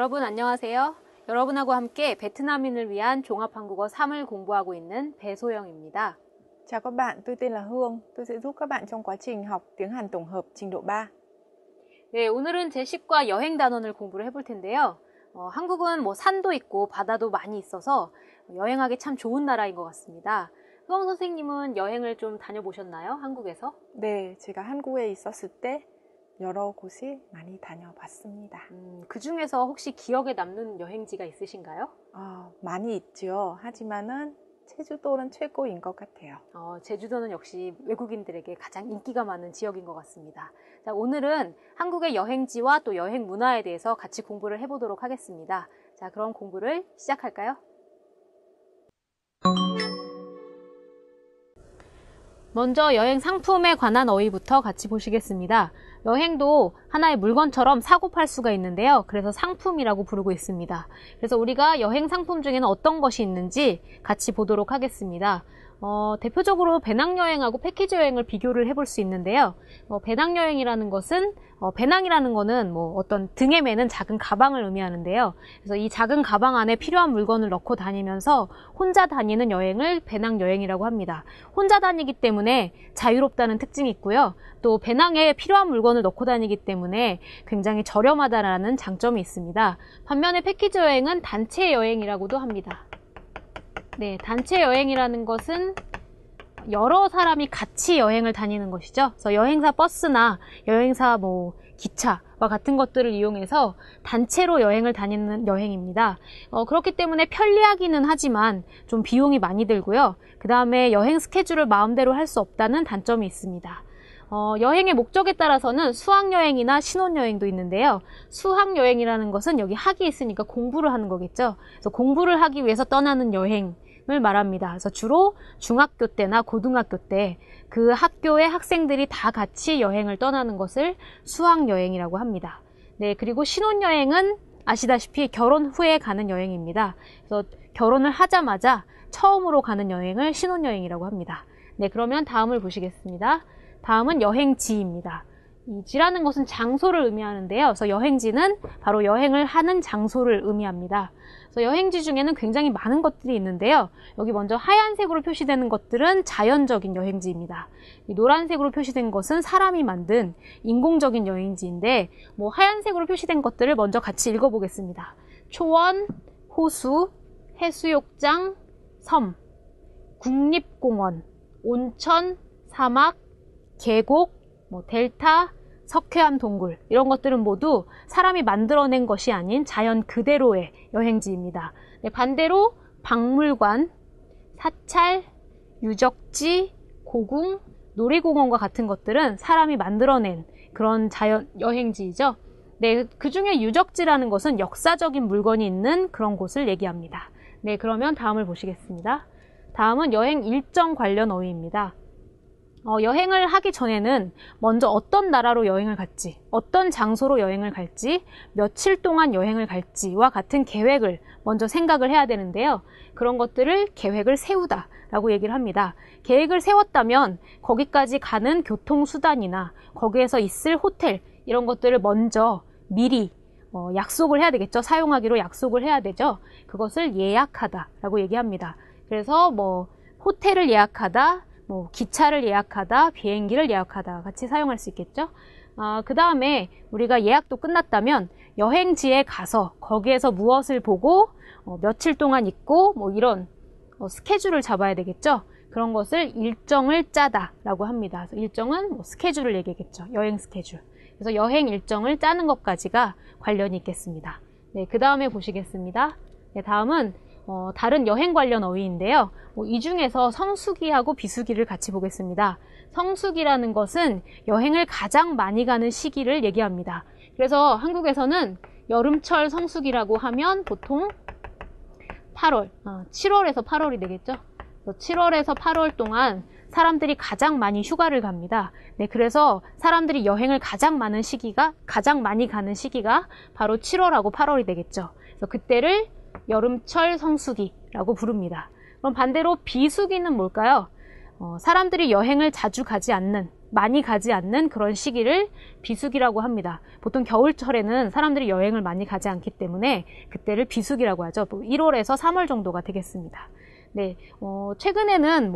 여러분 안녕하세요. 여러분하고 함께 베트남인을 위한 종합한국어 3을 공부하고 있는 배소영입니다. Chào các bạn, tôi tên là Hương. Tôi sẽ giúp các bạn trong quá trình học tiếng Hàn tổng hợp trình độ 3. 네, 오늘은 제식과 여행 단원을 공부를 해볼 텐데요. 한국은 산도 있고 바다도 많이 있어서 여행하기 참 좋은 나라인 것 같습니다. 수영 선생님은 여행을 좀 다녀보셨나요? 한국에서? 네, 제가 한국에 있었을 때 여러 곳을 많이 다녀봤습니다. 그 중에서 혹시 기억에 남는 여행지가 있으신가요? 많이 있죠. 하지만은 제주도는 최고인 것 같아요. 제주도는 역시 외국인들에게 가장 인기가 많은 지역인 것 같습니다. 자, 오늘은 한국의 여행지와 또 여행 문화에 대해서 같이 공부를 해보도록 하겠습니다. 자, 그럼 공부를 시작할까요? 먼저 여행 상품에 관한 어휘부터 같이 보시겠습니다. 여행도 하나의 물건처럼 사고 팔 수가 있는데요. 그래서 상품이라고 부르고 있습니다. 그래서 우리가 여행 상품 중에는 어떤 것이 있는지 같이 보도록 하겠습니다. 대표적으로 배낭여행하고 패키지 여행을 비교를 해볼 수 있는데요. 배낭여행이라는 것은 배낭이라는 거는 어떤 등에 매는 작은 가방을 의미하는데요. 그래서 이 작은 가방 안에 필요한 물건을 넣고 다니면서 혼자 다니는 여행을 배낭여행이라고 합니다. 혼자 다니기 때문에 자유롭다는 특징이 있고요. 또 배낭에 필요한 물건을 넣고 다니기 때문에 굉장히 저렴하다라는 장점이 있습니다. 반면에 패키지 여행은 단체 여행이라고도 합니다. 네, 단체 여행이라는 것은 여러 사람이 같이 여행을 다니는 것이죠. 그래서 여행사 버스나 여행사 기차와 같은 것들을 이용해서 단체로 여행을 다니는 여행입니다. 그렇기 때문에 편리하기는 하지만 좀 비용이 많이 들고요. 그 다음에 여행 스케줄을 마음대로 할 수 없다는 단점이 있습니다. 여행의 목적에 따라서는 수학여행이나 신혼여행도 있는데요. 수학여행이라는 것은 여기 학이 있으니까 공부를 하는 거겠죠. 그래서 공부를 하기 위해서 떠나는 여행을 말합니다. 그래서 주로 중학교 때나 고등학교 때 그 학교의 학생들이 다 같이 여행을 떠나는 것을 수학여행이라고 합니다. 네, 그리고 신혼여행은 아시다시피 결혼 후에 가는 여행입니다. 그래서 결혼을 하자마자 처음으로 가는 여행을 신혼여행이라고 합니다. 네, 그러면 다음을 보시겠습니다. 다음은 여행지입니다. 이 지라는 것은 장소를 의미하는데요. 그래서 여행지는 바로 여행을 하는 장소를 의미합니다. 그래서 여행지 중에는 굉장히 많은 것들이 있는데요. 여기 먼저 하얀색으로 표시되는 것들은 자연적인 여행지입니다. 이 노란색으로 표시된 것은 사람이 만든 인공적인 여행지인데 하얀색으로 표시된 것들을 먼저 같이 읽어보겠습니다. 초원, 호수, 해수욕장, 섬, 국립공원, 온천, 사막, 계곡, 델타, 석회암 동굴 이런 것들은 모두 사람이 만들어낸 것이 아닌 자연 그대로의 여행지입니다. 네, 반대로 박물관, 사찰, 유적지, 고궁, 놀이공원과 같은 것들은 사람이 만들어낸 그런 자연 여행지이죠. 네, 그 중에 유적지라는 것은 역사적인 물건이 있는 그런 곳을 얘기합니다. 네, 그러면 다음을 보시겠습니다. 다음은 여행 일정 관련 어휘입니다. 여행을 하기 전에는 먼저 어떤 나라로 여행을 갈지, 어떤 장소로 여행을 갈지, 며칠 동안 여행을 갈지와 같은 계획을 먼저 생각을 해야 되는데요. 그런 것들을 계획을 세우다라고 얘기를 합니다. 계획을 세웠다면 거기까지 가는 교통수단이나 거기에서 있을 호텔 이런 것들을 먼저 미리 약속을 해야 되겠죠. 사용하기로 약속을 해야 되죠. 그것을 예약하다라고 얘기합니다. 그래서 호텔을 예약하다, 기차를 예약하다, 비행기를 예약하다 같이 사용할 수 있겠죠. 그 다음에 우리가 예약도 끝났다면 여행지에 가서 거기에서 무엇을 보고 며칠 동안 있고 이런 스케줄을 잡아야 되겠죠. 그런 것을 일정을 짜다라고 합니다. 그래서 일정은 스케줄을 얘기하겠죠. 여행 스케줄. 그래서 여행 일정을 짜는 것까지가 관련이 있겠습니다. 네, 그 다음에 보시겠습니다. 네, 다음은 다른 여행 관련 어휘인데요. 이 중에서 성수기하고 비수기를 같이 보겠습니다. 성수기라는 것은 여행을 가장 많이 가는 시기를 얘기합니다. 그래서 한국에서는 여름철 성수기라고 하면 보통 8월, 7월에서 8월이 되겠죠. 7월에서 8월 동안 사람들이 가장 많이 휴가를 갑니다. 네, 그래서 사람들이 여행을 가장 많이 가는 시기가 바로 7월하고 8월이 되겠죠. 그래서 그때를 여름철 성수기라고 부릅니다. 그럼 반대로 비수기는 뭘까요? 사람들이 여행을 자주 가지 않는, 많이 가지 않는 그런 시기를 비수기라고 합니다. 보통 겨울철에는 사람들이 여행을 많이 가지 않기 때문에 그때를 비수기라고 하죠. 1월에서 3월 정도가 되겠습니다. 네, 최근에는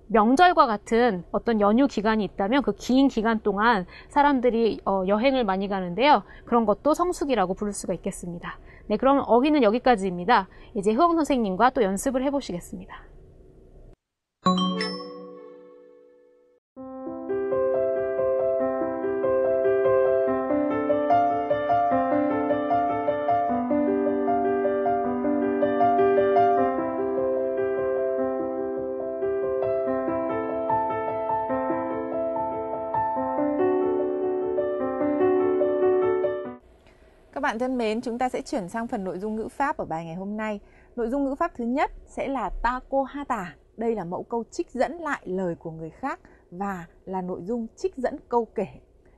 명절과 같은 어떤 연휴 기간이 있다면 그 긴 기간 동안 사람들이 여행을 많이 가는데요. 그런 것도 성수기라고 부를 수가 있겠습니다. 네, 그럼 어휘는 여기까지입니다. 이제 효영 선생님과 또 연습을 해보시겠습니다. Các bạn thân mến, chúng ta sẽ chuyển sang phần nội dung ngữ pháp ở bài ngày hôm nay. Nội dung ngữ pháp thứ nhất sẽ là ta cô ha tả. Đây là mẫu câu trích dẫn lại lời của người khác và là nội dung trích dẫn câu kể.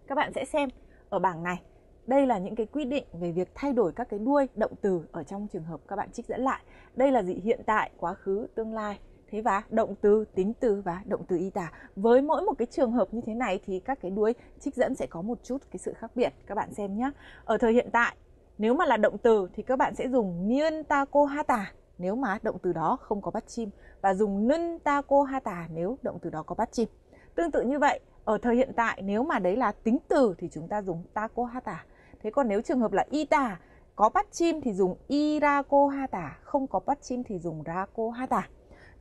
Các bạn sẽ xem ở bảng này. Đây là những cái quy định về việc thay đổi các cái đuôi động từ ở trong trường hợp các bạn trích dẫn lại. Đây là gì? Hiện tại, quá khứ, tương lai. Thế và động từ, tính từ và động từ y tả. Với mỗi một cái trường hợp như thế này thì các cái đuôi trích dẫn sẽ có một chút cái sự khác biệt. Các bạn xem nhé. Ở thời hiện tại, nếu mà là động từ thì các bạn sẽ dùng niên ta cô ha tả nếu mà động từ đó không có bắt chim, và dùng nân ta cô ha tả nếu động từ đó có bắt chim. Tương tự như vậy, ở thời hiện tại nếu mà đấy là tính từ thì chúng ta dùng ta cô ha tả. Thế còn nếu trường hợp là y tả có bắt chim thì dùng y ra cô ha tả, không có bắt chim thì dùng ra cô ha tả.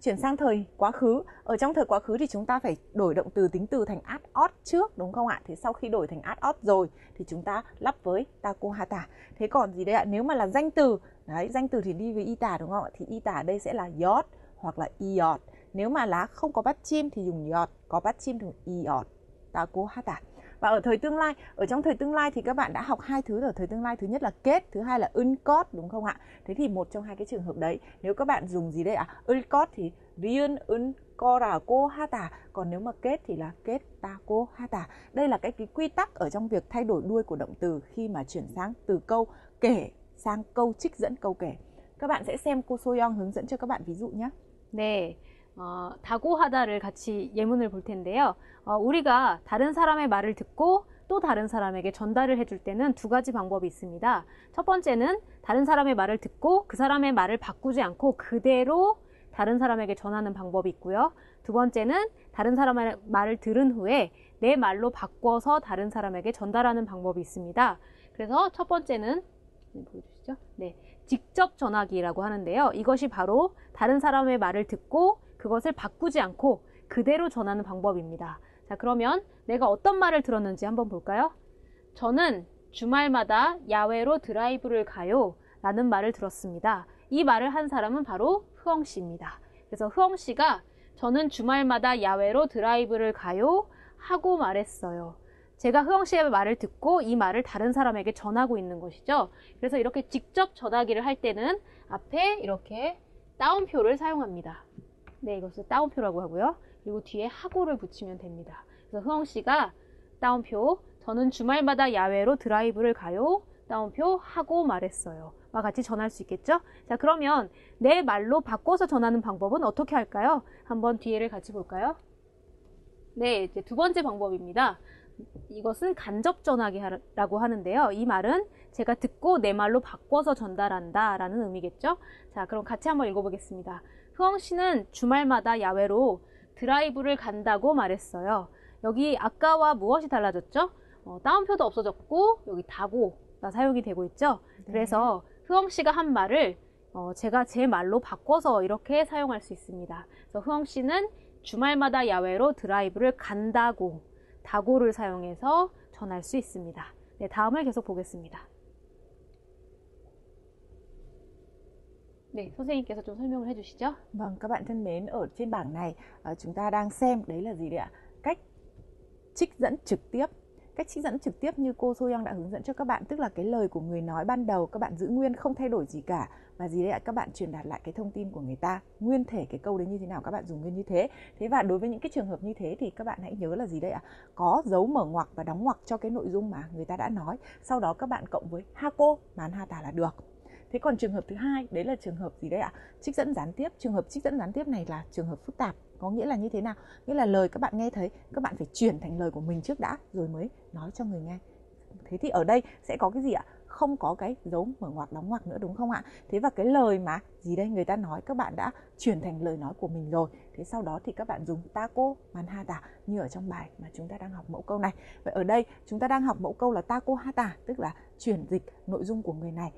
Chuyển sang thời quá khứ. Ở trong thời quá khứ thì chúng ta phải đổi động từ tính từ thành ad ot trước, đúng không ạ? Thế sau khi đổi thành ad ot rồi thì chúng ta lắp với ta cô ha tả. Thế còn gì đây ạ? Nếu mà là danh từ, đấy, danh từ thì đi với y tả, đúng không ạ? Thì y tả đây sẽ là yot hoặc là iot. Nếu mà là không có bắt chim thì dùng yot, có bắt chim thì dùng iot. Ta cô ha tả. Và ở thời tương lai, ở trong thời tương lai thì các bạn đã học hai thứ ở thời tương lai. Thứ nhất là kết, thứ hai là uncot, đúng không ạ? Thế thì một trong hai cái trường hợp đấy, nếu các bạn dùng gì đây ạ? Uncot thì riêng unco ra cô ha tả, còn nếu mà kết thì là kết ta cô ha tả. Đây là cái quy tắc ở trong việc thay đổi đuôi của động từ khi mà chuyển sang từ câu kể sang câu trích dẫn câu kể. Các bạn sẽ xem cô Soyoung hướng dẫn cho các bạn ví dụ nhé. 네, 다고하다를 같이 예문을 볼 텐데요. 우리가 다른 사람의 말을 듣고 또 다른 사람에게 전달을 해줄 때는 두 가지 방법이 있습니다. 첫 번째는 다른 사람의 말을 듣고 그 사람의 말을 바꾸지 않고 그대로 다른 사람에게 전하는 방법이 있고요. 두 번째는 다른 사람의 말을 들은 후에 내 말로 바꿔서 다른 사람에게 전달하는 방법이 있습니다. 그래서 첫 번째는 보여주시죠. 네, 직접 전하기라고 하는데요. 이것이 바로 다른 사람의 말을 듣고 그것을 바꾸지 않고 그대로 전하는 방법입니다. 자, 그러면 내가 어떤 말을 들었는지 한번 볼까요? 저는 주말마다 야외로 드라이브를 가요 라는 말을 들었습니다. 이 말을 한 사람은 바로 흐엉 씨입니다. 그래서 흐엉 씨가 저는 주말마다 야외로 드라이브를 가요 하고 말했어요. 제가 흐엉 씨의 말을 듣고 이 말을 다른 사람에게 전하고 있는 것이죠. 그래서 이렇게 직접 전하기를 할 때는 앞에 이렇게 따옴표를 사용합니다. 네, 이것을 따옴표라고 하고요. 그리고 뒤에 하고를 붙이면 됩니다. 그래서 흐엉 씨가 따옴표, 저는 주말마다 야외로 드라이브를 가요. 따옴표, 하고 말했어요. 와 같이 전할 수 있겠죠? 자, 그러면 내 말로 바꿔서 전하는 방법은 어떻게 할까요? 한번 뒤에를 같이 볼까요? 네, 이제 두 번째 방법입니다. 이것은 간접 전하기라고 하는데요. 이 말은 제가 듣고 내 말로 바꿔서 전달한다 라는 의미겠죠? 자, 그럼 같이 한번 읽어보겠습니다. 흐엉 씨는 주말마다 야외로 드라이브를 간다고 말했어요. 여기 아까와 무엇이 달라졌죠? 따옴표도 없어졌고 여기 다고가 사용이 되고 있죠? 네. 그래서 흐엉 씨가 한 말을 제가 제 말로 바꿔서 이렇게 사용할 수 있습니다. 그래서 흐엉 씨는 주말마다 야외로 드라이브를 간다고 다고를 사용해서 전할 수 있습니다. 네, 다음을 계속 보겠습니다. 네, 선생님께서 좀 설명을 해주시죠. Vâng, các bạn thân mến, ở trên bảng này chúng ta đang xem đấy là gì đấy ạ? Cách trích dẫn trực tiếp. Cách trích dẫn trực tiếp như cô Soyoung đã hướng dẫn cho các bạn, tức là cái lời của người nói ban đầu các bạn giữ nguyên, không thay đổi gì cả, và gì đấy ạ? Các bạn truyền đạt lại cái thông tin của người ta, nguyên thể cái câu đấy như thế nào các bạn dùng nguyên như thế. Thế và đối với những cái trường hợp như thế thì các bạn hãy nhớ là gì đấy ạ? Có dấu mở ngoặc và đóng ngoặc cho cái nội dung mà người ta đã nói. Sau đó các bạn cộng với hako, mán ha tả là được. Thế còn trường hợp thứ hai, đấy là trường hợp gì đấy ạ? Trích dẫn gián tiếp. Trường hợp trích dẫn gián tiếp này là trường hợp phức tạp. Có nghĩa là như thế nào? Nghĩa là lời các bạn nghe thấy, các bạn phải chuyển thành lời của mình trước đã, rồi mới nói cho người nghe. Thế thì ở đây sẽ có cái gì ạ? Không có cái dấu mở ngoặc đóng ngoặc nữa, đúng không ạ? Thế và cái lời mà gì đây người ta nói các bạn đã chuyển thành lời nói của mình rồi. Thế sau đó thì các bạn dùng tako manhata như ở trong bài mà chúng ta đang học mẫu câu này. Vậy ở đây chúng ta đang học mẫu câu là tako hata, tức là chuyển dịch nội dung của người này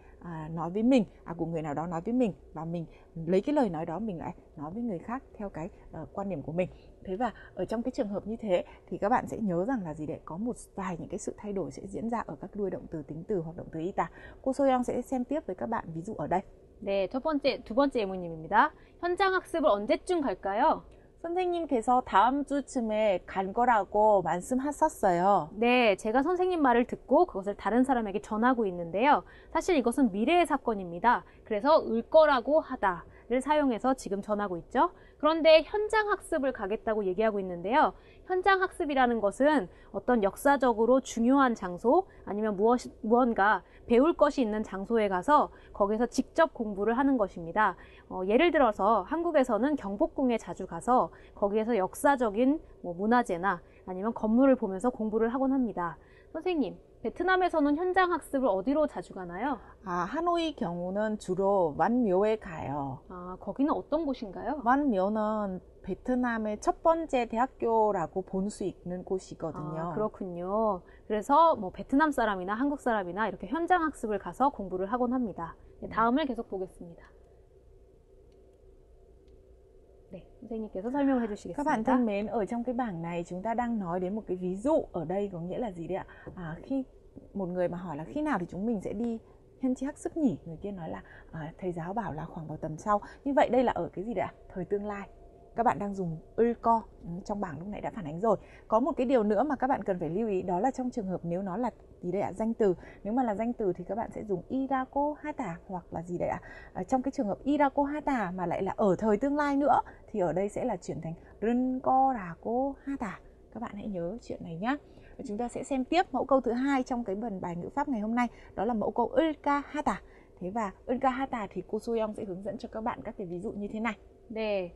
nói với mình, của người nào đó nói với mình, và mình lấy cái lời nói đó mình lại nói với người khác theo cái quan điểm của mình. Thế và ở trong cái trường hợp như thế thì các bạn sẽ nhớ rằng là gì đấy, có một vài những cái sự thay đổi sẽ diễn ra ở các đuôi động từ tính từ hoặc động từ 이다. cô Soyoung sẽ xem tiếp với các bạn ví dụ ở đây. 네, 두 번째 예문입니다. 현장 학습을 언제쯤 갈까요? 선생님께서 다음 주쯤에 간 거라고 말씀하셨어요. 네, 제가 선생님 말을 듣고 그것을 다른 사람에게 전하고 있는데요. 사실 이것은 미래의 사건입니다. 그래서 을 거라고 하다를 사용해서 지금 전하고 있죠. 그런데 현장 학습을 가겠다고 얘기하고 있는데요. 현장 학습이라는 것은 어떤 역사적으로 중요한 장소 아니면 무언가 배울 것이 있는 장소에 가서 거기서 직접 공부를 하는 것입니다. 예를 들어서 한국에서는 경복궁에 자주 가서 거기에서 역사적인 문화재나 아니면 건물을 보면서 공부를 하곤 합니다. 선생님, 베트남에서는 현장 학습을 어디로 자주 가나요? 하노이 경우는 주로 완묘에 가요. 거기는 어떤 곳인가요? 완묘는 베트남의 첫 번째 대학교라고 볼 수 있는 곳이거든요. 그렇군요. 그래서 베트남 사람이나 한국 사람이나 이렇게 현장 학습을 가서 공부를 하곤 합니다. 다음을 계속 보겠습니다. 네, 선생님께서 설명을 해주시겠습니다. Các bạn thân mến, ở trong cái bảng này chúng ta đang nói đến một cái ví dụ ở đây, có nghĩa là gì đấy ạ? Khi một người mà hỏi là khi nào thì chúng mình sẽ đi 현지 학습 nhỉ? Người kia nói là thầy giáo bảo là khoảng vào tầm sau. Như vậy đây là ở cái gì đấy ạ? Thời tương lai. Các bạn đang dùng 을거 trong bảng lúc nãy đã phản ánh rồi. Có một cái điều nữa mà các bạn cần phải lưu ý, đó là trong trường hợp nếu nó là gì đây ạ? Danh từ. Nếu mà là danh từ thì các bạn sẽ dùng 이라고 하다 hoặc là gì đây ạ? Trong cái trường hợp 이라고 하다 mà lại là ở thời tương lai nữa thì ở đây sẽ là chuyển thành 른 거라고 하다. Các bạn hãy nhớ chuyện này nhé. Chúng ta sẽ xem tiếp mẫu câu thứ hai trong cái phần bài ngữ pháp ngày hôm nay, đó là mẫu câu 을까 하다. Thế và 을까 하다 thì cô Soyoung sẽ hướng dẫn cho các bạn các cái ví dụ như thế này. 네,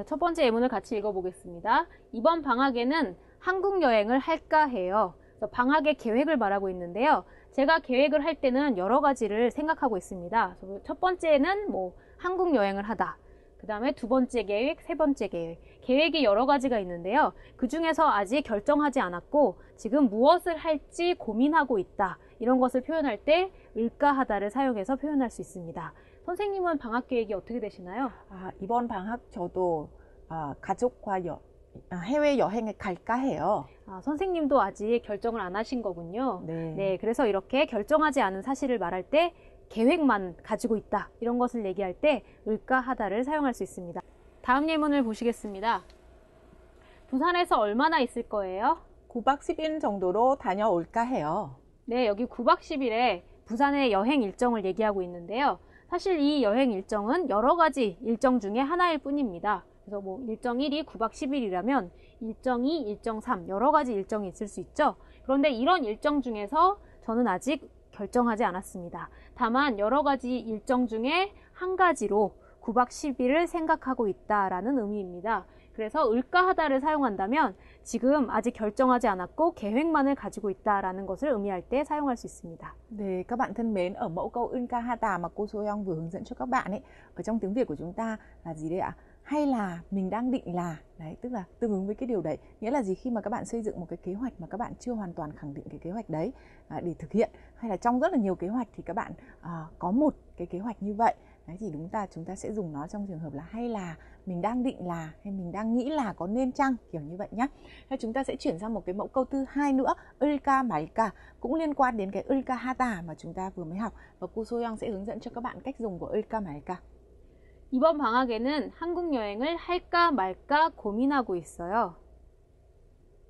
첫 번째 예문을 같이 읽어보겠습니다. 이번 방학에는 한국 여행을 할까 해요. 방학의 계획을 말하고 있는데요. 제가 계획을 할 때는 여러 가지를 생각하고 있습니다. 첫 번째는 한국 여행을 하다. 그 다음에 두 번째 계획, 세 번째 계획. 계획이 여러 가지가 있는데요. 그 중에서 아직 결정하지 않았고 지금 무엇을 할지 고민하고 있다. 이런 것을 표현할 때 을까 하다를 사용해서 표현할 수 있습니다. 선생님은 방학 계획이 어떻게 되시나요? 이번 방학 저도 가족과 해외 여행을 갈까 해요. 선생님도 아직 결정을 안 하신 거군요. 네, 그래서 이렇게 결정하지 않은 사실을 말할 때 계획만 가지고 있다. 이런 것을 얘기할 때 을까 하다를 사용할 수 있습니다. 다음 예문을 보시겠습니다. 부산에서 얼마나 있을 거예요? 9박 10일 정도로 다녀올까 해요. 네, 여기 9박 10일에 부산의 여행 일정을 얘기하고 있는데요. 사실 이 여행 일정은 여러 가지 일정 중에 하나일 뿐입니다. 그래서 일정 1이 9박 10일이라면 일정 2, 일정 3 여러 가지 일정이 있을 수 있죠. 그런데 이런 일정 중에서 저는 아직 결정하지 않았습니다. 다만 여러 가지 일정 중에 한 가지로 9박 10일을 생각하고 있다라는 의미입니다. 그래서 을까 하다를 사용한다면 지금 아직 결정하지 않았고 계획만을 가지고 있다라는 것을 의미할 때 사용할 수 있습니다. 네, các bạn thân mến, ở mẫu câu 을까 하다 mà cô Soyoung vừa hướng dẫn cho các bạn ấy, ở trong tiếng Việt của chúng ta là gì đấy ạ? Hay là mình đang định là, đấy, tức là tương ứng với cái điều đấy. Nghĩa là gì? Khi mà các bạn xây dựng một cái kế hoạch mà các bạn chưa hoàn toàn khẳng định cái kế hoạch đấy để thực hiện, hay là trong rất là nhiều kế hoạch thì các bạn có một cái kế hoạch như vậy. Đấy thì chúng ta sẽ dùng nó trong trường hợp là hay là, mình đang định là, hay mình đang nghĩ là, có nên chăng, kiểu như vậy nhé. Thế chúng ta sẽ chuyển sang một cái mẫu câu thứ hai nữa, 을까 말까, cũng liên quan đến cái 을까 하다 mà chúng ta vừa mới học, và cô Soyoung sẽ hướng dẫn cho các bạn cách dùng của 을까 말까. 이번 방학에는 한국 여행을 할까 말까 고민하고 있어요.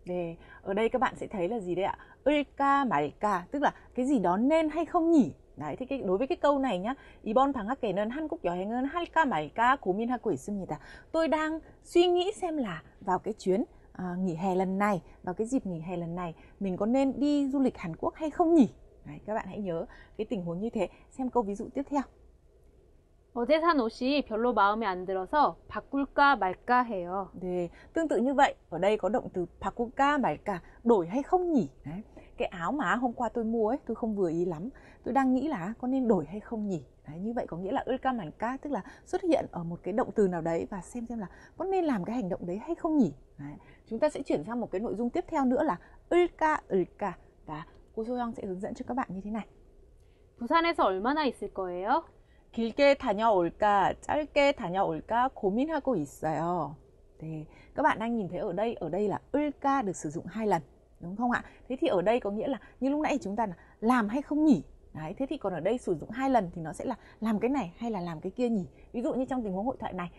네, ở đây các bạn sẽ thấy là gì đấy ạ? 을까 말까, tức là cái gì đó nên hay không nhỉ? Đấy, thì đối với cái câu này nhá, 이번 방학에는 한국 여행은 할까 말까 고민하고 있습니다. Tôi đang suy nghĩ xem là vào cái chuyến nghỉ hè lần này, vào cái dịp nghỉ hè lần này, mình có nên đi du lịch Hàn Quốc hay không nhỉ? Đấy, các bạn hãy nhớ cái tình huống như thế. Xem câu ví dụ tiếp theo. 어제 산 옷이 별로 마음에 안 들어서 바꿀까 말까 해요. 네, tương tự như vậy, ở đây có động từ 바꿀까 말까, đổi hay không nhỉ? Đấy. Cái áo mà hôm qua tôi mua ấy, tôi không vừa ý lắm. Tôi đang nghĩ là có nên đổi hay không nhỉ? Đấy, như vậy có nghĩa là 을까 말까, tức là xuất hiện ở một cái động từ nào đấy và xem là có nên làm cái hành động đấy hay không nhỉ? Đấy. Chúng ta sẽ chuyển sang một cái nội dung tiếp theo nữa là 을까, 을까. Và cô Soyoung sẽ hướng dẫn cho các bạn như thế này. 부산에서 얼마나 있을 거예요? 길게 다녀올까, 짧게 다녀올까 고민하고 있어요. 네, các bạn đang nhìn thấy ở đây là 을까 được sử dụng 2 lần, đúng không ạ? Thế thì ở đây có nghĩa là như lúc nãy chúng ta là làm hay không nhỉ? Đấy, thế thì còn ở đây sử dụng 2 lần thì nó sẽ là làm cái này hay là làm cái kia nhỉ? Ví dụ như trong tình huống hội thoại này,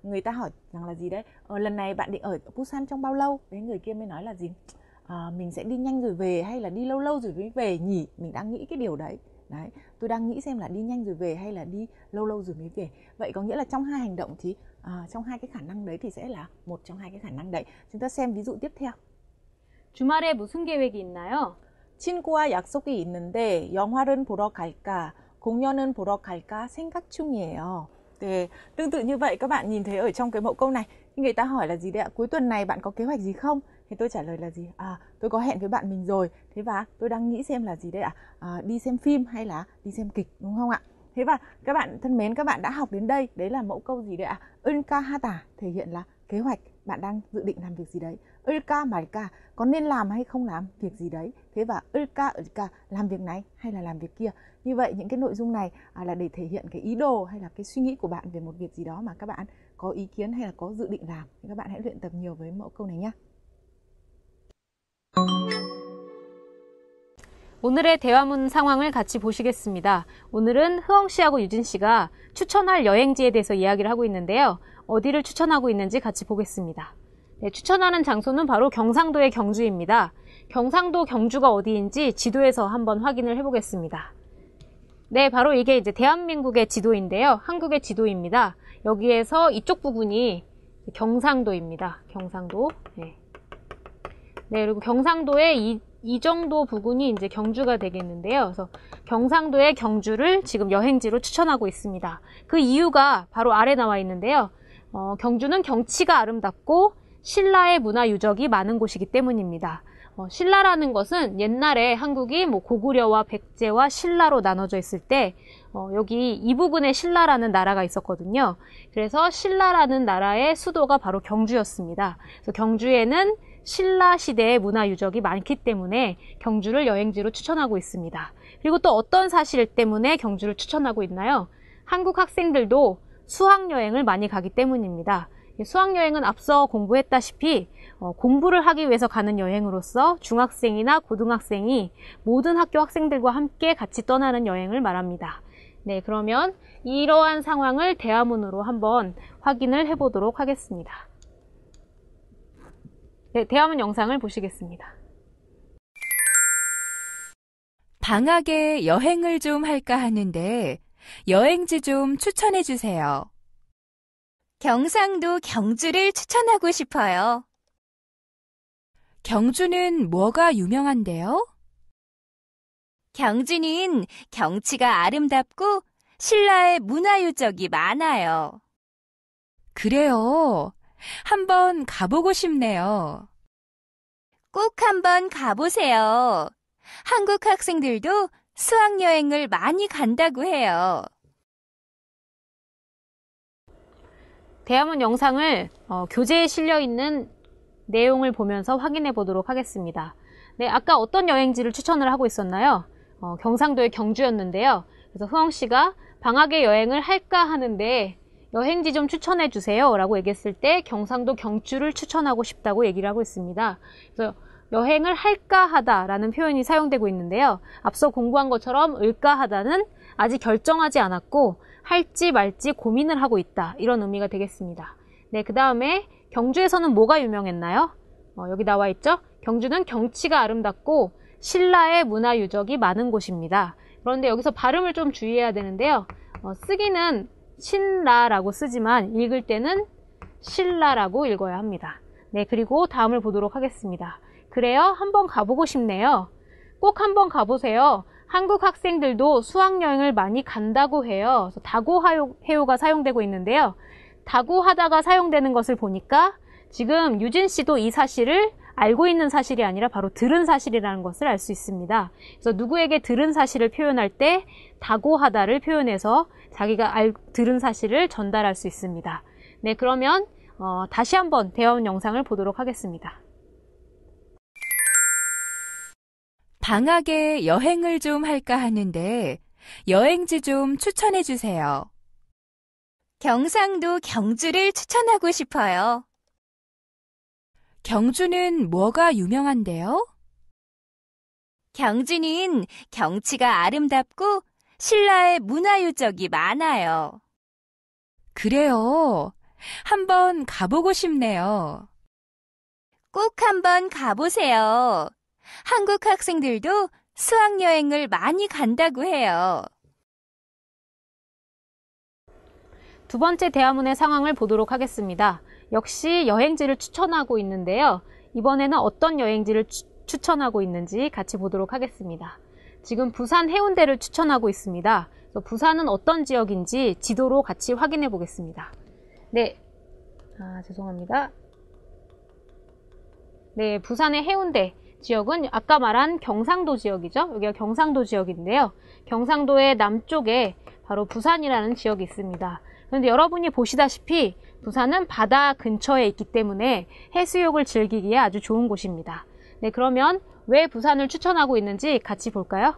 người ta hỏi rằng là gì đấy? Lần này bạn định ở Busan trong bao lâu? Đấy, người kia mới nói là gì? Mình sẽ đi nhanh rồi về hay là đi lâu lâu rồi mới về nhỉ? Mình đang nghĩ cái điều đấy. Đấy, tôi đang nghĩ xem là đi nhanh rồi về hay là đi lâu lâu rồi mới về. Vậy có nghĩa là trong 2 hành động thì trong 2 cái khả năng đấy thì sẽ là một trong 2 cái khả năng đấy. Chúng ta xem ví dụ tiếp theo. 주말에 무슨 계획이 있나요? 친구와 약속이 있는데 영화를 보러 갈까, 공연은 보러 갈까 생각 중이에요. 네, tương tự như vậy các bạn nhìn thấy ở trong cái mẫu câu này, người ta hỏi là gì đấy ạ? Cuối tuần này bạn có kế hoạch gì không? Thì tôi trả lời là gì? Tôi có hẹn với bạn mình rồi. Thế và tôi đang nghĩ xem là gì đấy ạ? Đi xem phim hay là đi xem kịch, đúng không ạ? Thế và các bạn thân mến, các bạn đã học đến đây. Đấy là mẫu câu gì đấy ạ? 을까 하다 thể hiện là kế hoạch, bạn đang dự định làm việc gì đấy. 을까 말까 có nên làm hay không làm việc gì đấy. Thế và 을까 을까 làm việc này hay là làm việc kia. Như vậy những cái nội dung này là để thể hiện cái ý đồ hay là cái suy nghĩ của bạn về một việc gì đó mà các bạn có ý kiến hay là có dự định làm. Thì các bạn hãy luyện tập nhiều với mẫu câu này nhé. 오늘의 대화문 상황을 같이 보시겠습니다. 오늘은 흐엉 씨하고 유진 씨가 추천할 여행지에 대해서 이야기를 하고 있는데요. 어디를 추천하고 있는지 같이 보겠습니다. 네, 추천하는 장소는 바로 경상도의 경주입니다. 경상도 경주가 어디인지 지도에서 한번 확인을 해보겠습니다. 네, 바로 이게 이제 대한민국의 지도인데요. 한국의 지도입니다. 여기에서 이쪽 부분이 경상도입니다. 경상도. 네, 그리고 경상도의 이 정도 부분이 이제 경주가 되겠는데요. 그래서 경상도의 경주를 지금 여행지로 추천하고 있습니다. 그 이유가 바로 아래 나와 있는데요. 경주는 경치가 아름답고 신라의 문화 유적이 많은 곳이기 때문입니다. 신라라는 것은 옛날에 한국이 고구려와 백제와 신라로 나눠져 있을 때 여기 이 부분에 신라라는 나라가 있었거든요. 그래서 신라라는 나라의 수도가 바로 경주였습니다. 그래서 경주에는 신라 시대의 문화 유적이 많기 때문에 경주를 여행지로 추천하고 있습니다. 그리고 또 어떤 사실 때문에 경주를 추천하고 있나요? 한국 학생들도 수학여행을 많이 가기 때문입니다. 수학여행은 앞서 공부했다시피 공부를 하기 위해서 가는 여행으로서 중학생이나 고등학생이 모든 학교 학생들과 함께 같이 떠나는 여행을 말합니다. 네, 그러면 이러한 상황을 대화문으로 한번 확인을 해보도록 하겠습니다. 네, 대화문 영상을 보시겠습니다. 방학에 여행을 좀 할까 하는데 여행지 좀 추천해 주세요. 경상도 경주를 추천하고 싶어요. 경주는 뭐가 유명한데요? 경주는 경치가 아름답고 신라의 문화유적이 많아요. 그래요. 한번 가보고 싶네요. 꼭 한번 가보세요. 한국 학생들도 수학여행을 많이 간다고 해요. 대화문 영상을 교재에 실려있는 내용을 보면서 확인해 보도록 하겠습니다. 네, 아까 어떤 여행지를 추천을 하고 있었나요? 경상도의 경주였는데요. 그래서 흐엉 씨가 방학에 여행을 할까 하는데 여행지 좀 추천해 주세요 라고 얘기했을 때 경상도 경주를 추천하고 싶다고 얘기를 하고 있습니다. 그래서 여행을 할까 하다 라는 표현이 사용되고 있는데요. 앞서 공부한 것처럼 을까 하다는 아직 결정하지 않았고 할지 말지 고민을 하고 있다, 이런 의미가 되겠습니다. 네, 그 다음에 경주에서는 뭐가 유명했나요? 여기 나와 있죠? 경주는 경치가 아름답고 신라의 문화 유적이 많은 곳입니다. 그런데 여기서 발음을 좀 주의해야 되는데요. 쓰기는 신라라고 쓰지만 읽을 때는 신라라고 읽어야 합니다. 네, 그리고 다음을 보도록 하겠습니다. 그래요? 한번 가보고 싶네요. 꼭 한번 가보세요. 한국 학생들도 수학여행을 많이 간다고 해요. 그래서 다고해요가 사용되고 있는데요. 다고하다가 사용되는 것을 보니까 지금 유진 씨도 이 사실을 알고 있는 사실이 아니라 바로 들은 사실이라는 것을 알 수 있습니다. 그래서 누구에게 들은 사실을 표현할 때 다고하다를 표현해서 자기가 들은 사실을 전달할 수 있습니다. 네, 그러면 다시 한번 대화원 영상을 보도록 하겠습니다. 방학에 여행을 좀 할까 하는데 여행지 좀 추천해 주세요. 경상도 경주를 추천하고 싶어요. 경주는 뭐가 유명한데요? 경주는 경치가 아름답고 신라의 문화유적이 많아요. 그래요. 한번 가보고 싶네요. 꼭 한번 가보세요. 한국 학생들도 수학여행을 많이 간다고 해요. 두 번째 대화문의 상황을 보도록 하겠습니다. 역시 여행지를 추천하고 있는데요. 이번에는 어떤 여행지를 추천하고 있는지 같이 보도록 하겠습니다. 지금 부산 해운대를 추천하고 있습니다. 그래서 부산은 어떤 지역인지 지도로 같이 확인해 보겠습니다. 네, 죄송합니다. 네, 부산의 해운대 지역은 아까 말한 경상도 지역이죠. 여기가 경상도 지역인데요. 경상도의 남쪽에 바로 부산이라는 지역이 있습니다. 그런데 여러분이 보시다시피 부산은 바다 근처에 있기 때문에 해수욕을 즐기기에 아주 좋은 곳입니다. 네, 그러면 왜 부산을 추천하고 있는지 같이 볼까요?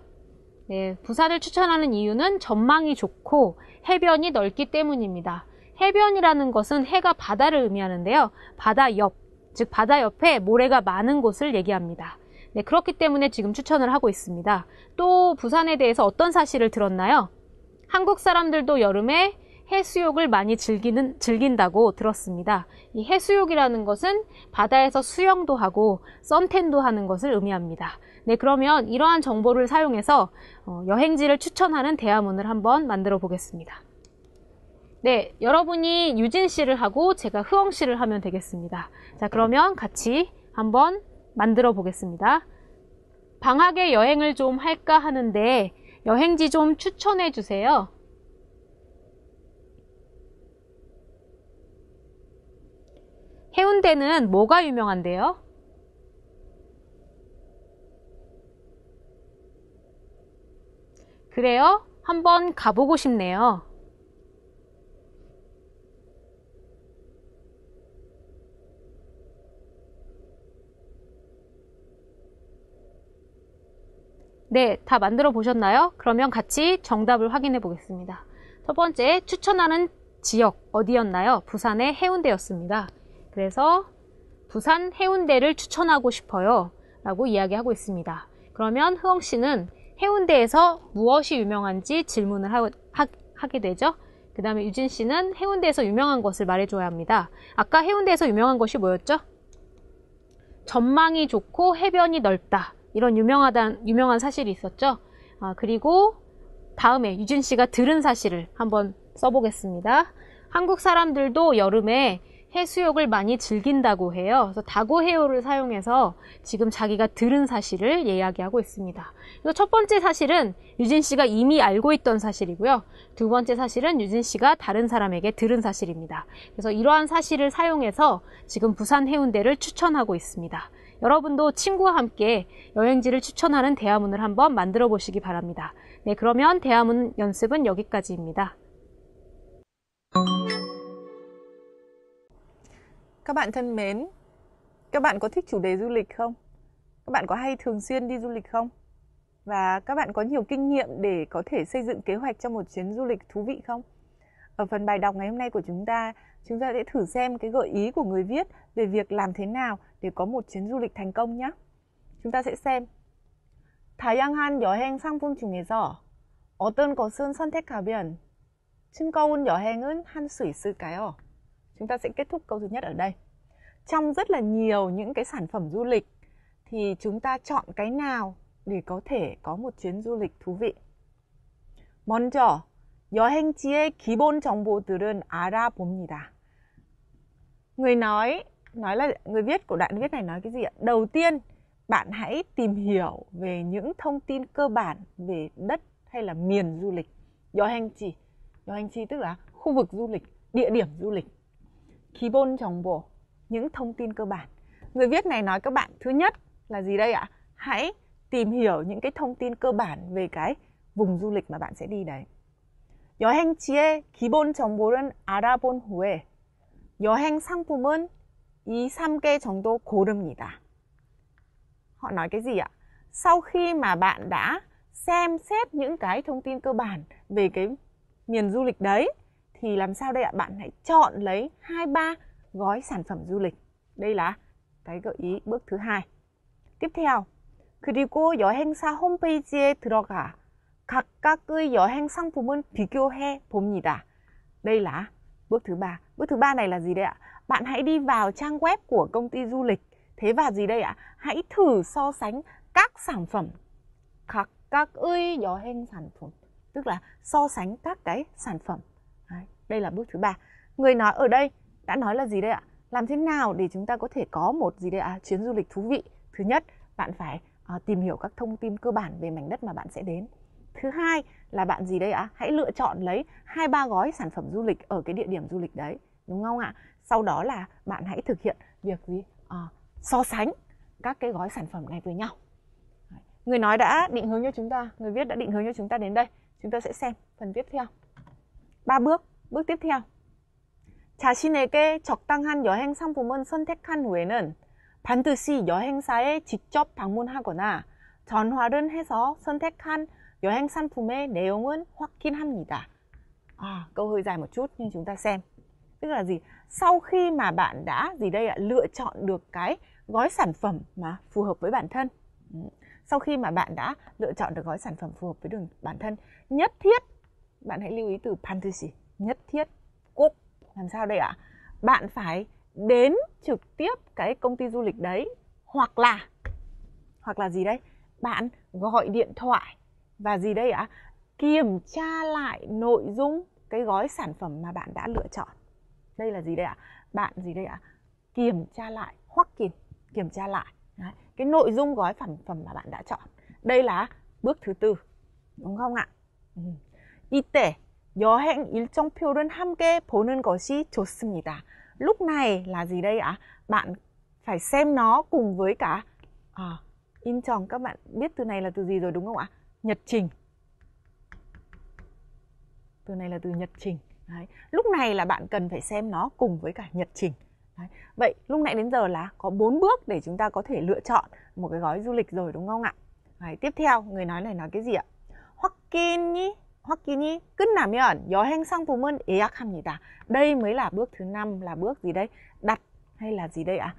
네, 부산을 추천하는 이유는 전망이 좋고 해변이 넓기 때문입니다. 해변이라는 것은 해가 바다를 의미하는데요. 바다 옆, 즉 바다 옆에 모래가 많은 곳을 얘기합니다. 네, 그렇기 때문에 지금 추천을 하고 있습니다. 또 부산에 대해서 어떤 사실을 들었나요? 한국 사람들도 여름에 해수욕을 많이 즐긴다고 들었습니다. 이 해수욕이라는 것은 바다에서 수영도 하고 선탠도 하는 것을 의미합니다. 네, 그러면 이러한 정보를 사용해서 여행지를 추천하는 대화문을 한번 만들어 보겠습니다. 네, 여러분이 유진 씨를 하고 제가 흐엉 씨를 하면 되겠습니다. 자, 그러면 같이 한번 만들어 보겠습니다. 방학에 여행을 좀 할까 하는데 여행지 좀 추천해 주세요. 해운대는 뭐가 유명한데요? 그래요? 한번 가보고 싶네요. 네, 다 만들어 보셨나요? 그러면 같이 정답을 확인해 보겠습니다. 첫 번째, 추천하는 지역 어디였나요? 부산의 해운대였습니다. 그래서 부산 해운대를 추천하고 싶어요 라고 이야기하고 있습니다. 그러면 흐엉 씨는 해운대에서 무엇이 유명한지 질문을 하게 되죠. 그 다음에 유진 씨는 해운대에서 유명한 것을 말해줘야 합니다. 아까 해운대에서 유명한 것이 뭐였죠? 전망이 좋고 해변이 넓다. 이런 유명한 사실이 있었죠. 그리고 다음에 유진 씨가 들은 사실을 한번 써보겠습니다. 한국 사람들도 여름에 해수욕을 많이 즐긴다고 해요. 그래서 다고해요를 사용해서 지금 자기가 들은 사실을 이야기하고 있습니다. 그래서 첫 번째 사실은 유진 씨가 이미 알고 있던 사실이고요. 두 번째 사실은 유진 씨가 다른 사람에게 들은 사실입니다. 그래서 이러한 사실을 사용해서 지금 부산 해운대를 추천하고 있습니다. 여러분도 친구와 함께 여행지를 추천하는 대화문을 한번 만들어 보시기 바랍니다. 네, 그러면 대화문 연습은 여기까지입니다. Các bạn thân mến, các bạn có thích chủ đề du lịch không? Các bạn có hay thường xuyên đi du lịch không? Và các bạn có nhiều kinh nghiệm để có thể xây dựng kế hoạch cho một chuyến du lịch thú vị không? Ở phần bài đọc ngày hôm nay của chúng ta sẽ thử xem cái gợi ý của người viết về việc làm thế nào để có một chuyến du lịch thành công nhé. Chúng ta sẽ xem. 다양한 여행 상품 중에서 어떤 것은 선택하면 즐거운 여행은 할 수 있을까요? Chúng ta sẽ kết thúc câu thứ nhất ở đây. Trong rất là nhiều những cái sản phẩm du lịch thì chúng ta chọn cái nào để có thể có một chuyến du lịch thú vị? 먼저 여행지의 기본 정보들은 알아봅니다. Người viết của đoạn viết này nói cái gì ạ? Đầu tiên, bạn hãy tìm hiểu về những thông tin cơ bản về đất hay là miền du lịch. 여행지 tức là khu vực du lịch, địa điểm du lịch. 기본 정보, những thông tin cơ bản. Người viết này nói các bạn thứ nhất là gì đây ạ? Hãy tìm hiểu những cái thông tin cơ bản về cái vùng du lịch mà bạn sẽ đi đấy. 여행지의 기본 정보를 알아본 후에 여행 상품은 2-3개 정도 고릅니다. Họ nói cái gì ạ? Sau khi mà bạn đã xem xét những cái thông tin cơ bản về cái miền du lịch đấy thì làm sao đây ạ? Bạn hãy chọn lấy 2-3 gói sản phẩm du lịch. Đây là cái gợi ý bước thứ hai. tiếp theo, 그리고 여행사 홈페이지에 들어가 각각의 여행 상품을 비교해 봅니다. Đây là bước thứ ba. Bước thứ ba này là gì đây ạ? Bạn hãy đi vào trang web của công ty du lịch. Thế và gì đây ạ? Hãy thử so sánh các sản phẩm. 각각의 여행 상품. Tức là so sánh các cái sản phẩm. Đấy, đây là bước thứ ba. Người nói ở đây đã nói là gì đây ạ? Làm thế nào để chúng ta có thể có một gì đây ạ? Chuyến du lịch thú vị. Thứ nhất, bạn phải tìm hiểu các thông tin cơ bản về mảnh đất mà bạn sẽ đến. Thứ hai là bạn gì đây ạ? Hãy lựa chọn lấy 2-3 gói sản phẩm du lịch ở cái địa điểm du lịch đấy. Đúng không ạ? Sau đó là bạn hãy thực hiện việc gì? So sánh các cái gói sản phẩm này với nhau. Người nói đã định hướng cho chúng ta, người viết đã định hướng cho chúng ta đến đây. Chúng ta sẽ xem phần tiếp theo. 3 bước. Bước tiếp theo. 자신에게 적당한 여행 상품을 선택한 후에는 반드시 여행사에 직접 방문하거나 전화를 해서 선택한 여행 상품의 내용은 확인합니다. Câu hơi dài một chút nhưng chúng ta xem. Tức là gì? Sau khi mà bạn đã gì đây ạ? Lựa chọn được cái gói sản phẩm mà phù hợp với bản thân. Sau khi mà bạn đã lựa chọn được gói sản phẩm phù hợp với bản thân, nhất thiết, bạn hãy lưu ý từ 반드시, nhất thiết, 꼭. Làm sao đây ạ? Bạn phải đến trực tiếp cái công ty du lịch đấy, hoặc là gì đấy? Bạn gọi điện thoại và gì đây ạ? Kiểm tra lại nội dung cái gói sản phẩm mà bạn đã lựa chọn. Đây là gì đây ạ? Bạn gì đây ạ? Kiểm tra lại, kiểm tra lại đấy, cái nội dung gói sản phẩm mà bạn đã chọn. Đây là bước thứ tư, đúng không ạ? 이때 여행 일정표를 함께 보는 것이 좋습니다. Lúc này là gì đây ạ? Bạn phải xem nó cùng với cả 일정. Các bạn biết từ này là từ gì rồi đúng không ạ? Nhật trình. Từ này là từ nhật trình. Đấy. Lúc này là bạn cần phải xem nó cùng với cả nhật trình. Đấy. Vậy lúc nãy đến giờ là có 4 bước để chúng ta có thể lựa chọn một cái gói du lịch rồi đúng không ạ? Đấy. Tiếp theo người nói này nói cái gì ạ? 확인이 끝나면 여행 상품은 예약합니다. Đây mới là bước thứ 5, là bước gì đây? Đặt hay là gì đây ạ?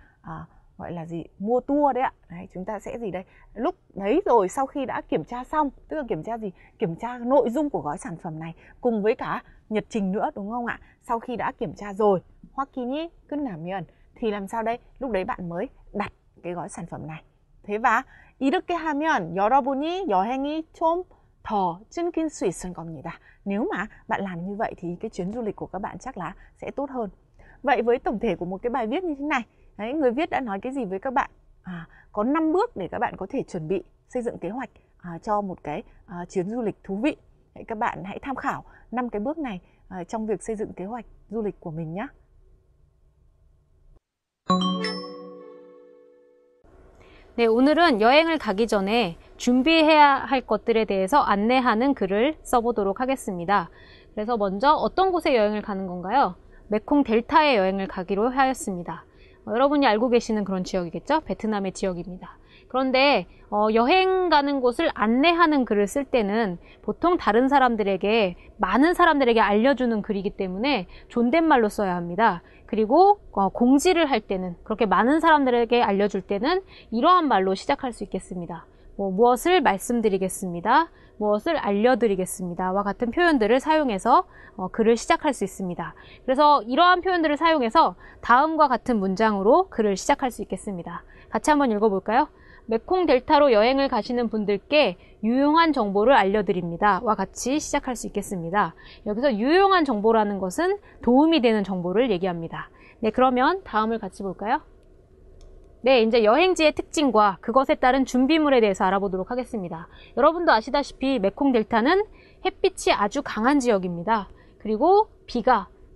Gọi là gì? Mua tour đấy ạ. Đấy, chúng ta sẽ gì đây? Lúc đấy rồi sau khi đã kiểm tra xong, tức là kiểm tra gì? Kiểm tra nội dung của gói sản phẩm này cùng với cả nhật trình nữa đúng không ạ? Sau khi đã kiểm tra rồi, 확인이 끝나면 thì làm sao đây? Lúc đấy bạn mới đặt cái gói sản phẩm này. Thế và 이렇게 하면 여러분이 여행이 좀 더 즐길 수 있을 겁니다. Nếu mà bạn làm như vậy thì cái chuyến du lịch của các bạn chắc là sẽ tốt hơn. Vậy với tổng thể của một cái bài viết như thế này, đấy, người viết đã nói cái gì với các bạn? Có 5 bước để các bạn có thể chuẩn bị xây dựng kế hoạch cho một cái chuyến du lịch thú vị. Đấy, các bạn hãy tham khảo 5 cái bước này trong việc xây dựng kế hoạch du lịch của mình nhé. 네, 오늘은 여행을 가기 전에 준비해야 할 것들에 대해서 안내하는 글을 써보도록 하겠습니다. 그래서 먼저 어떤 곳에 여행을 가는 건가요? 메콩 델타에 여행을 가기로 하였습니다. 여러분이 알고 계시는 그런 지역이겠죠? 베트남의 지역입니다. 그런데 여행 가는 곳을 안내하는 글을 쓸 때는 보통 다른 사람들에게, 많은 사람들에게 알려주는 글이기 때문에 존댓말로 써야 합니다. 그리고 공지를 할 때는, 그렇게 많은 사람들에게 알려줄 때는 이러한 말로 시작할 수 있겠습니다. 무엇을 말씀드리겠습니다. 무엇을 알려드리겠습니다. 와 같은 표현들을 사용해서 글을 시작할 수 있습니다. 그래서 이러한 표현들을 사용해서 다음과 같은 문장으로 글을 시작할 수 있겠습니다. 같이 한번 읽어볼까요? 메콩 델타로 여행을 가시는 분들께 유용한 정보를 알려드립니다. 와 같이 시작할 수 있겠습니다. 여기서 유용한 정보라는 것은 도움이 되는 정보를 얘기합니다. 네, 그러면 다음을 같이 볼까요? 네, 이제 여행지의 특징과 그것에 따른 준비물에 대해서 알아보도록 하겠습니다. 여러분도 아시다시피 메콩 델타는 햇빛이 아주 강한 지역입니다. 그리고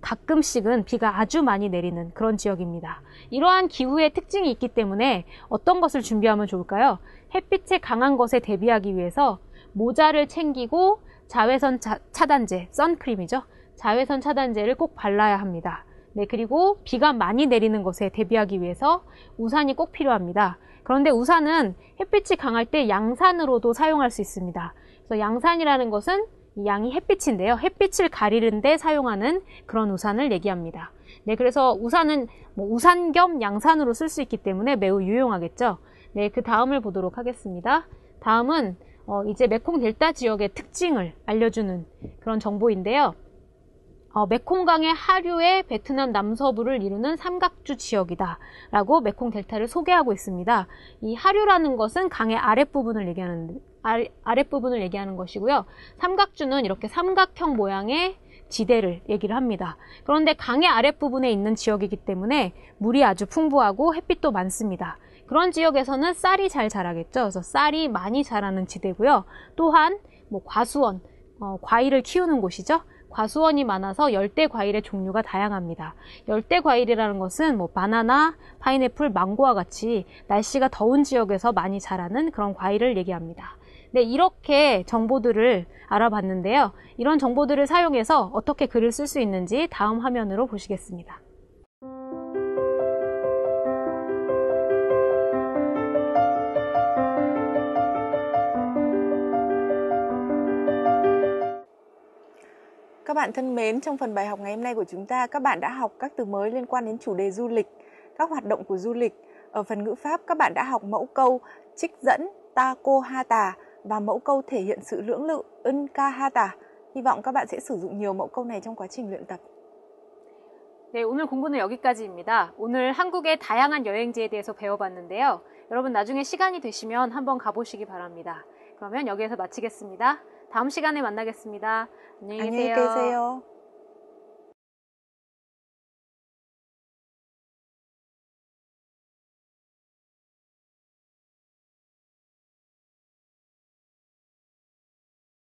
가끔씩은 비가 아주 많이 내리는 그런 지역입니다. 이러한 기후의 특징이 있기 때문에 어떤 것을 준비하면 좋을까요? 햇빛에 강한 것에 대비하기 위해서 모자를 챙기고 자외선 차단제, 선크림이죠. 자외선 차단제를 꼭 발라야 합니다. 네, 그리고 비가 많이 내리는 것에 대비하기 위해서 우산이 꼭 필요합니다. 그런데 우산은 햇빛이 강할 때 양산으로도 사용할 수 있습니다. 그래서 양산이라는 것은 이 양이 햇빛인데요. 햇빛을 가리는 데 사용하는 그런 우산을 얘기합니다. 네, 그래서 우산은 우산 겸 양산으로 쓸 수 있기 때문에 매우 유용하겠죠. 네, 그 다음을 보도록 하겠습니다. 다음은 이제 메콩 델타 지역의 특징을 알려주는 그런 정보인데요. 메콩강의 하류의 베트남 남서부를 이루는 삼각주 지역이다 라고 메콩 델타를 소개하고 있습니다. 이 하류라는 것은 강의 아랫부분을 얘기하는 것이고요. 삼각주는 이렇게 삼각형 모양의 지대를 얘기를 합니다. 그런데 강의 아랫부분에 있는 지역이기 때문에 물이 아주 풍부하고 햇빛도 많습니다. 그런 지역에서는 쌀이 잘 자라겠죠. 그래서 쌀이 많이 자라는 지대고요. 또한 과수원, 과일을 키우는 곳이죠. 과수원이 많아서 열대 과일의 종류가 다양합니다. 열대 과일이라는 것은 바나나, 파인애플, 망고와 같이 날씨가 더운 지역에서 많이 자라는 그런 과일을 얘기합니다. 네, 이렇게 정보들을 알아봤는데요. 이런 정보들을 사용해서 어떻게 글을 쓸 수 있는지 다음 화면으로 보시겠습니다. Các bạn thân mến, trong phần bài học ngày hôm nay của chúng ta, các bạn đã học các từ mới liên quan đến chủ đề du lịch, các hoạt động của du lịch. Ở phần ngữ pháp, các bạn đã học mẫu câu trích dẫn ta cô ha tà và mẫu câu thể hiện sự lưỡng lự ân ca ha tà. Hy vọng các bạn sẽ sử dụng nhiều mẫu câu này trong quá trình luyện tập. 네, 오늘 공부는 여기까지입니다. 오늘 한국의 다양한 여행지에 대해서 배워봤는데요. 여러분 나중에 시간이 되시면 한번 가보시기 바랍니다. 그러면 여기에서 마치겠습니다. 다음 시간에 만나겠습니다. 안녕히 계세요. 안녕히 계세요.